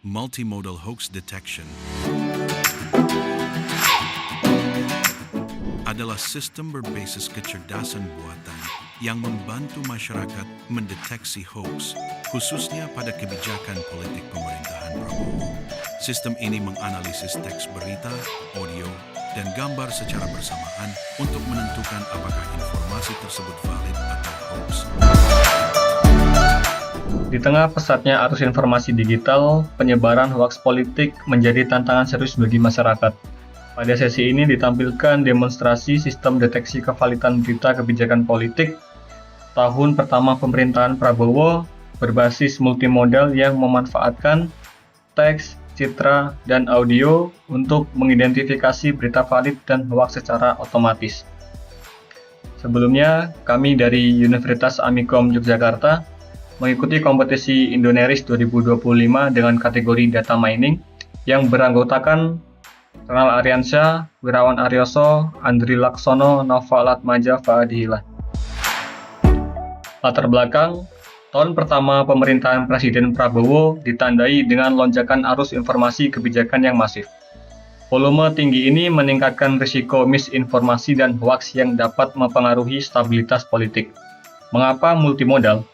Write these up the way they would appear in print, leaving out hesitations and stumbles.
Multimodal Hoax Detection adalah sistem berbasis kecerdasan buatan yang membantu masyarakat mendeteksi hoax, khususnya pada kebijakan politik pemerintahan Prabowo. Sistem ini menganalisis teks berita, audio, dan gambar secara bersamaan untuk menentukan apakah informasi tersebut valid atau hoax. Di tengah pesatnya arus informasi digital, penyebaran hoaks politik menjadi tantangan serius bagi masyarakat. Pada sesi ini ditampilkan demonstrasi sistem deteksi kevalidan berita kebijakan politik tahun pertama pemerintahan Prabowo berbasis multimodal yang memanfaatkan teks, citra, dan audio untuk mengidentifikasi berita valid dan hoaks secara otomatis. Sebelumnya, kami dari Universitas Amikom Yogyakarta mengikuti kompetisi Indoneris 2025 dengan kategori data mining yang beranggotakan Renal Ariansyah, Wirawan Aryoso, Andri Laksono, Nova Latmaja, Faadihillah. Latar belakang, tahun pertama pemerintahan Presiden Prabowo ditandai dengan lonjakan arus informasi kebijakan yang masif. Volume tinggi ini meningkatkan risiko misinformasi dan hoaks yang dapat mempengaruhi stabilitas politik. Mengapa multimodal?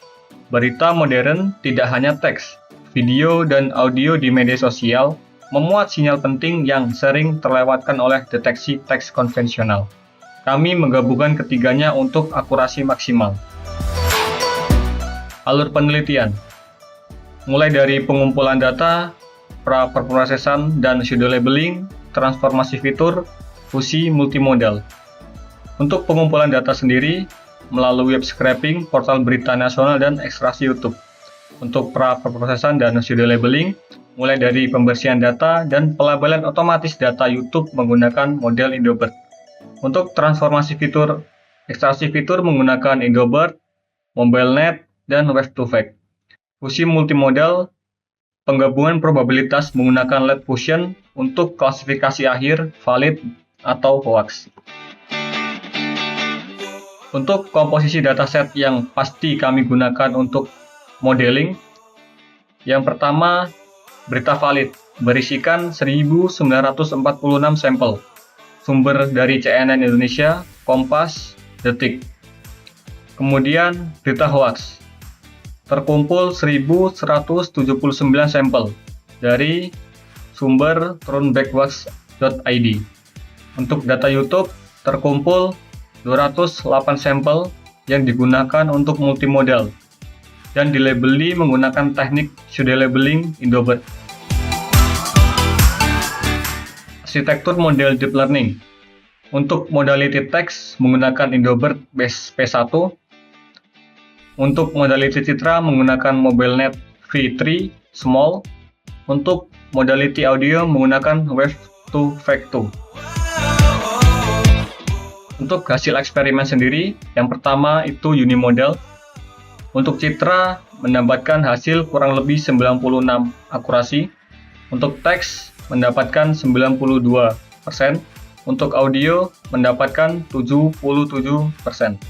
Berita modern tidak hanya teks, video, dan audio di media sosial memuat sinyal penting yang sering terlewatkan oleh deteksi teks konvensional. Kami menggabungkan ketiganya untuk akurasi maksimal. Alur penelitian mulai dari pengumpulan data, pra-perprosesan dan pseudo labeling, transformasi fitur, fusi multimodal. Untuk pengumpulan data sendiri, melalui web scraping, portal berita nasional, dan ekstraksi YouTube. Untuk pra-perprosesan dan pseudo labeling, mulai dari pembersihan data dan pelabelan otomatis data YouTube menggunakan model Indobird. Untuk transformasi fitur, ekstraksi fitur menggunakan Indobird, MobileNet, dan Web2Fact. Fusi multimodal, penggabungan probabilitas menggunakan lead fusion untuk klasifikasi akhir, valid, atau hoax. Untuk komposisi dataset yang pasti kami gunakan untuk modeling, yang pertama, berita valid, berisikan 1946 sampel, sumber dari CNN Indonesia, Kompas, Detik. Kemudian, berita hoax, terkumpul 1179 sampel dari sumber turnbackhoax.id. Untuk data YouTube, terkumpul 208 sampel yang digunakan untuk multimodal dan dilabeli menggunakan teknik pseudo labeling Indobird. Arsitektur model deep learning. Untuk modality text menggunakan Indobird base P1. Untuk modality citra menggunakan MobileNet V3 Small. Untuk modality audio menggunakan Wave2Fact 2. Untuk hasil eksperimen sendiri, yang pertama itu unimodal. Untuk citra, mendapatkan hasil kurang lebih 96 akurasi. Untuk teks, mendapatkan 92%. Untuk audio, mendapatkan 77%.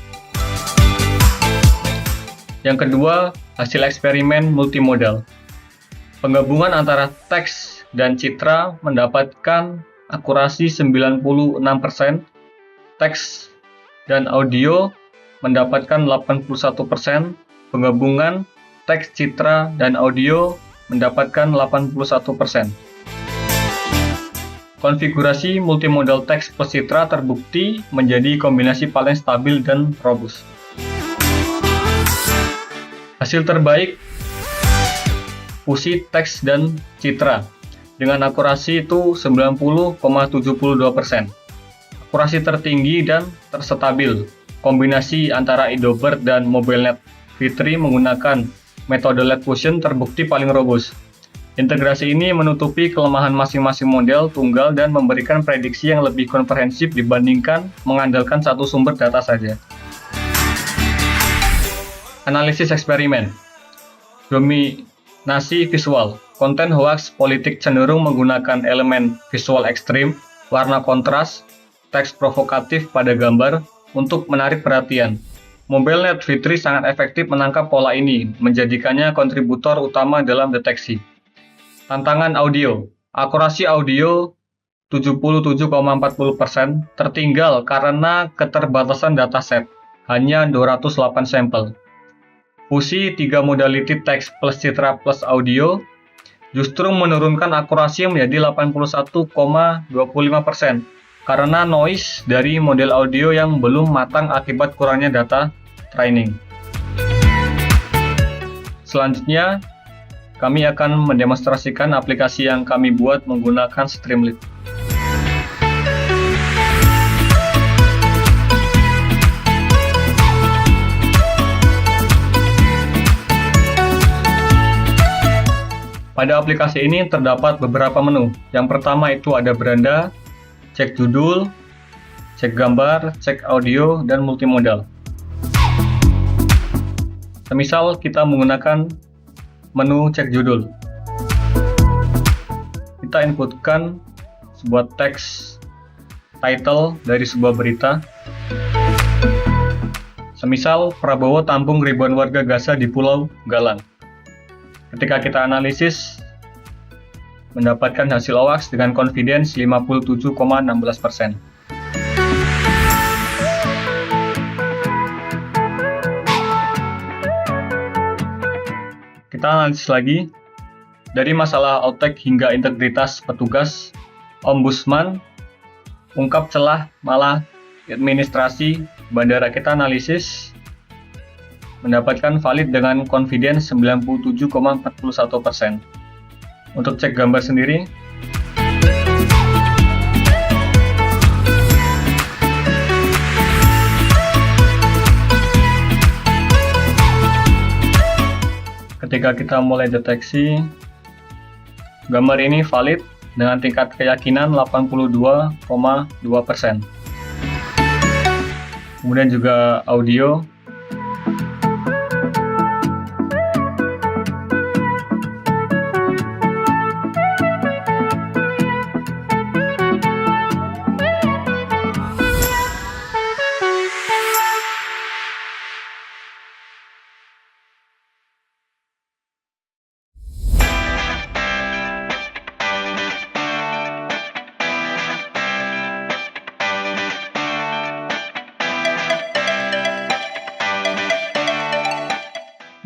Yang kedua, hasil eksperimen multimodal. Penggabungan antara teks dan citra mendapatkan akurasi 96%. Teks dan audio mendapatkan 81%, penggabungan teks, citra, dan audio mendapatkan 81%. Konfigurasi multimodal teks plus citra terbukti menjadi kombinasi paling stabil dan robust. Hasil terbaik, fusi teks dan citra, dengan akurasi itu 90,72%. Akurasi tertinggi dan terstabil, kombinasi antara Indobird dan MobileNet V3 menggunakan metode lead fusion terbukti paling robust. Integrasi ini menutupi kelemahan masing-masing model tunggal dan memberikan prediksi yang lebih komprehensif dibandingkan mengandalkan satu sumber data saja. Analisis eksperimen. Dominasi visual. Konten hoax politik cenderung menggunakan elemen visual ekstrim, warna kontras, teks provokatif pada gambar untuk menarik perhatian. MobileNet V3 sangat efektif menangkap pola ini, menjadikannya kontributor utama dalam deteksi. Tantangan audio. Akurasi audio 77,40% tertinggal karena keterbatasan dataset, hanya 208 sampel. Fusi 3 modality text plus citra plus audio justru menurunkan akurasi menjadi 81,25% karena noise dari model audio yang belum matang akibat kurangnya data training. Selanjutnya, kami akan mendemonstrasikan aplikasi yang kami buat menggunakan Streamlit. Pada aplikasi ini terdapat beberapa menu. Yang pertama itu ada beranda, cek judul, cek gambar, cek audio, dan multimodal. Semisal kita menggunakan menu cek judul. Kita inputkan sebuah teks title dari sebuah berita. Semisal Prabowo tampung ribuan warga Gaza di Pulau Galang. Ketika kita analisis, mendapatkan hasil hoax dengan confidence 57,16%. Kita analisis lagi, dari masalah outtake hingga integritas petugas, Ombudsman ungkap celah malah administrasi bandara. Kita analisis, mendapatkan valid dengan confidence 97,41%. Untuk cek gambar sendiri, ketika kita mulai deteksi, gambar ini valid dengan tingkat keyakinan 82,2%. Kemudian juga audio.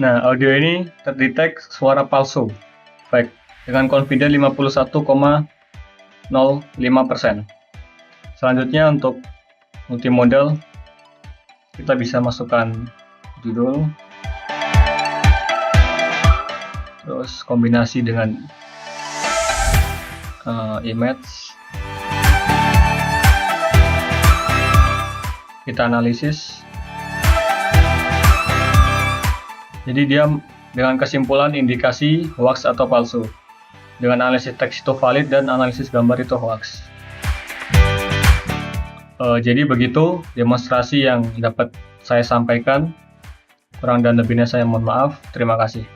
Nah, audio ini terdetek suara palsu, fake, dengan confidence 51,05%. Selanjutnya untuk multimodal, kita bisa masukkan judul, terus kombinasi dengan image. Kita analisis. Jadi dia dengan kesimpulan indikasi hoax atau palsu. Dengan analisis teks itu valid dan analisis gambar itu hoax. Jadi begitu demonstrasi yang dapat saya sampaikan. Kurang dan lebihnya saya mohon maaf. Terima kasih.